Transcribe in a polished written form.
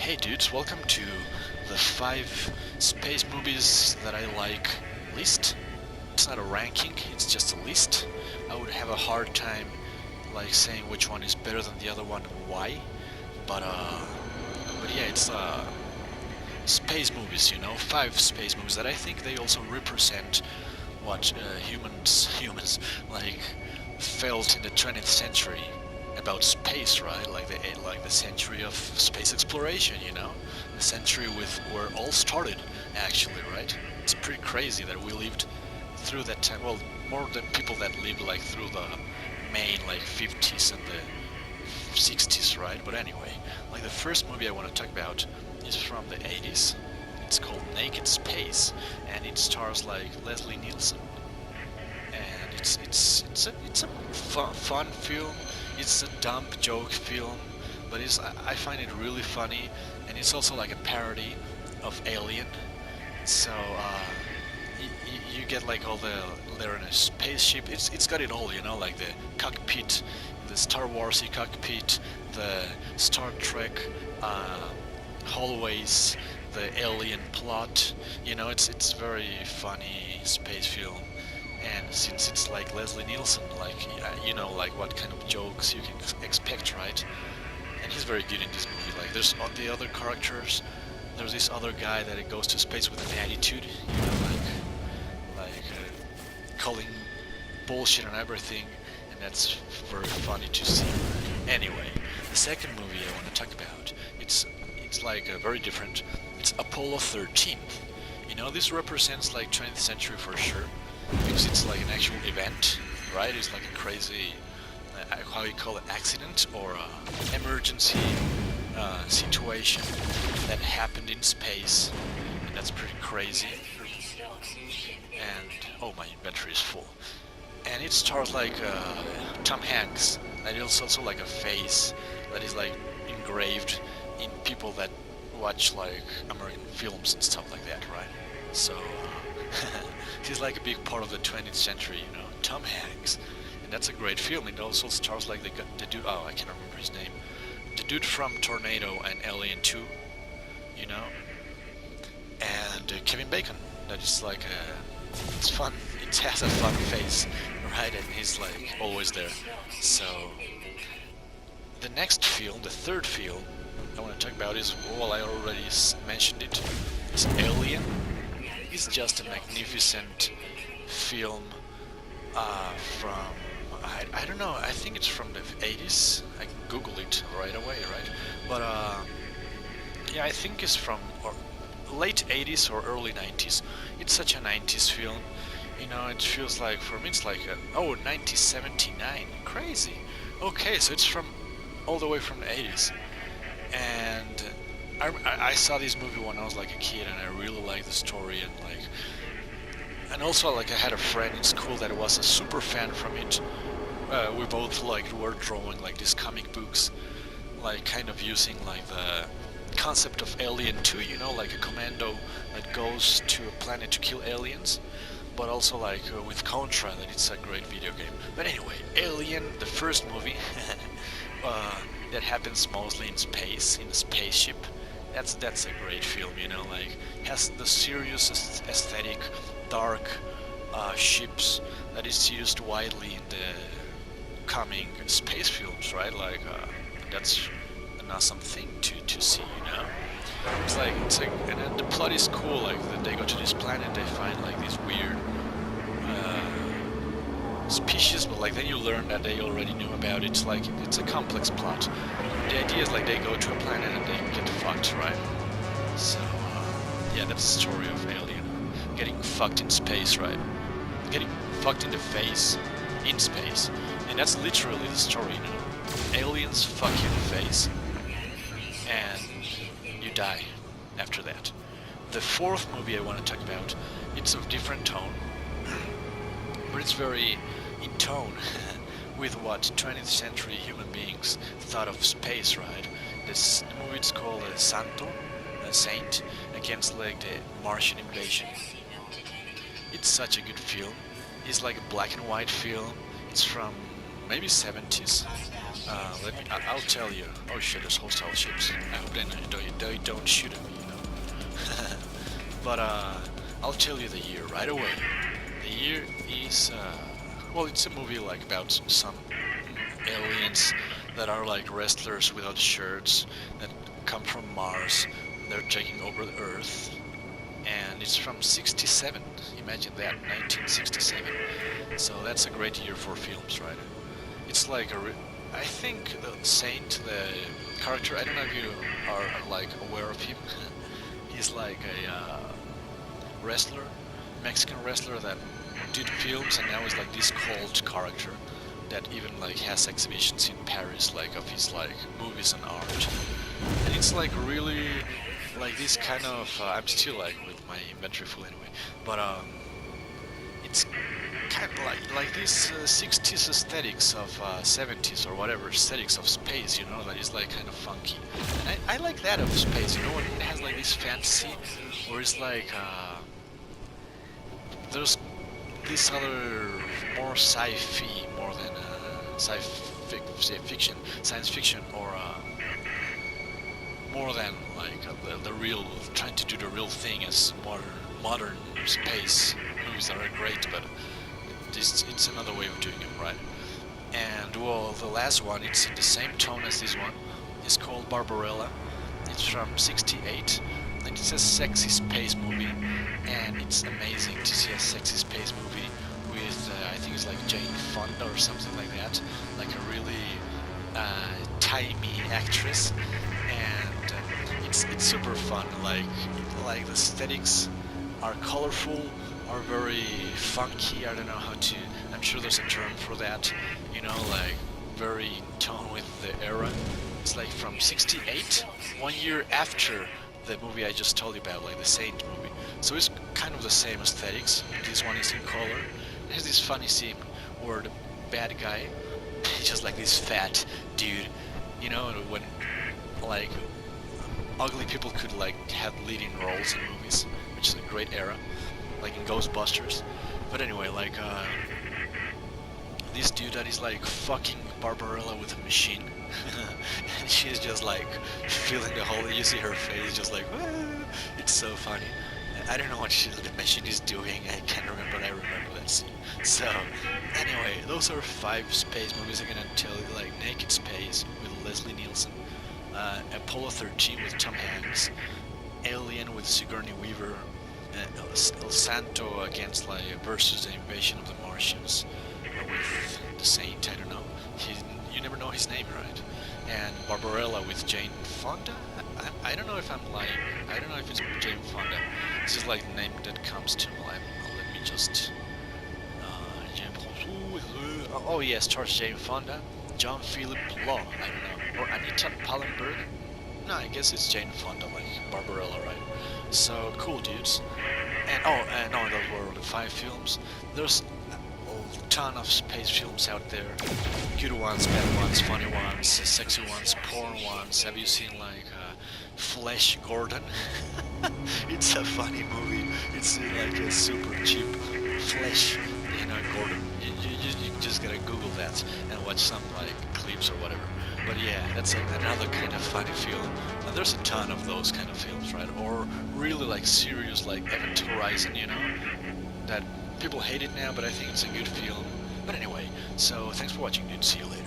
Hey dudes, welcome to the 5 space movies that I like list. It's not a ranking, it's just a list. I would have a hard time saying which one is better than the other one and why. But yeah, it's space movies, 5 space movies that I think they also represent what humans like felt in the 20th century about space, right? Like the century of space exploration, the century with where all started, actually, right? It's pretty crazy that we lived through that time. Well, more than people that lived through the main 50s and the 60s, right? But anyway, the first movie I want to talk about is from the 80s. It's called Naked Space, and it stars Leslie Nielsen. And it's a fun film. It's a dumb joke film, but I find it really funny, and it's also like a parody of Alien. So you get all they're in a spaceship. It's got it all, like the cockpit, the Star Warsy cockpit, the Star Trek hallways, the alien plot. It's very funny space film. And since it's Leslie Nielsen, what kind of jokes you can expect, right? And he's very good in this movie. There's the other characters. There's this other guy that goes to space with an attitude, calling bullshit on everything, and that's very funny to see. Anyway, the second movie I want to talk about, it's very different. It's Apollo 13. This represents 20th century for sure, because it's an actual event, right? It's a crazy, how you call it, accident or emergency situation that happened in space, and that's pretty crazy. And oh, my inventory is full. And it stars Tom Hanks. That is also a face that is engraved in people that watch American films and stuff like that, right? So he's a big part of the 20th century, Tom Hanks, and that's a great film. It also stars the dude. Oh, I can't remember his name. The dude from Tornado and Alien 2, and Kevin Bacon. That is it's fun. It has a fun face, right? And he's always there. So the next film, the third film I want to talk about is, well, I already mentioned it. It's Alien. It's just a magnificent film from, I don't know, I think it's from the 80s. I can Google it right away, right? But yeah, I think it's from late 80s or early 90s. It's such a 90s film. It feels for me it's 1979. Crazy. Okay, so it's from all the way from the 80s. And I saw this movie when I was a kid, and I really liked the story, and also I had a friend in school that was a super fan from it. We both were drawing these comic books, kind of using the concept of Alien 2, a commando that goes to a planet to kill aliens, but also with Contra, that it's a great video game. But anyway, Alien, the first movie, that happens mostly in space, in a spaceship. That's a great film, has the serious aesthetic, dark ships that is used widely in the coming space films, right? That's an awesome thing to see, It's and then the plot is cool. That they go to this planet, they find these weird species, but then you learn that they already knew about it. It's a complex plot. The idea is they go to a planet and they get fucked, right? So yeah, that's the story of Alien. Getting fucked in space, right? Getting fucked in the face in space. And that's literally the story, Aliens fuck you in the face, and you die after that. The fourth movie I want to talk about, it's of different tone, but it's very in tone with what 20th century human beings thought of space, right? The movie it's called Santo, Saint, against the Martian invasion. It's such a good film. It's a black and white film. It's from maybe 70s, I'll tell you. Oh shit, there's hostile ships. I hope they don't shoot at me, you know. But I'll tell you the year right away. The year is well, it's a movie like about some aliens that are like wrestlers without shirts that come from Mars. They're taking over the Earth, and it's from '67. Imagine that, 1967. So that's a great year for films, right? It's like I think the Saint, the character. I don't know if you are like aware of him. He's like a wrestler, Mexican wrestler that did films, and now he's like this cult character that even like has exhibitions in Paris, like of his like movies and art. And it's like really like this kind of. I'm still like with my inventory full anyway, but it's kind of like this 60s aesthetics of 70s or whatever aesthetics of space, you know, that is like kind of funky. And I like that of space, you know, when it has like this fantasy, where it's like there's this other more sci-fi more than fiction, science fiction, or more than like the real trying to do the real thing as modern space movies that are great, but it's another way of doing it, right? And well, the last one, it's in the same tone as this one. It's called Barbarella. It's from '68, and it's a sexy space movie, and it's amazing to see a sexy space movie with I think it's like Jane Fonda or something like that, like a really timey actress, and it's super fun. Like the aesthetics are colorful, are very funky. I don't know how to. I'm sure there's a term for that. You know, like very in tone with the era. It's like from '68, 1 year after the movie I just told you about, like the Saint movie. So it's kind of the same aesthetics. This one is in color. It has this funny scene where the bad guy, he's just like this fat dude. You know, when like ugly people could like have leading roles in movies, which is a great era, like in Ghostbusters. But anyway, like this dude that is like fucking Barbarella with a machine, and she's just like feeling the whole. You see her face, just like "Ah." It's so funny. I don't know what the machine is doing. I can't remember. But I remember that scene. So anyway, those are 5 space movies I'm gonna tell you, like Naked Space with Leslie Nielsen, Apollo 13 with Tom Hanks, Alien with Sigourney Weaver, El Santo against like versus the Invasion of the Martians with the Saint. I don't know. You never know his name, right? And Barbarella with Jane Fonda. I don't know if I'm lying. I don't know if it's Jane Fonda. This is like the name that comes to mind. Let me just. Oh yes, stars Jane Fonda, John Philip Law. I don't know, or Anita Pallenberg. No, I guess it's Jane Fonda, like Barbarella, right? So cool, dudes. And no, those were the 5 films. There's a ton of space films out there. Good ones, bad ones, funny ones, sexy ones, porn ones. Have you seen like Flash Gordon? It's a funny movie. It's like a super cheap Flash, Gordon. You just gotta Google that and watch some like clips or whatever. But yeah, that's another kind of funny film. And there's a ton of those kind of films, right? Or really like serious, like Event Horizon, that people hate it now, but I think it's a good film. But anyway, so thanks for watching, dude. See you later.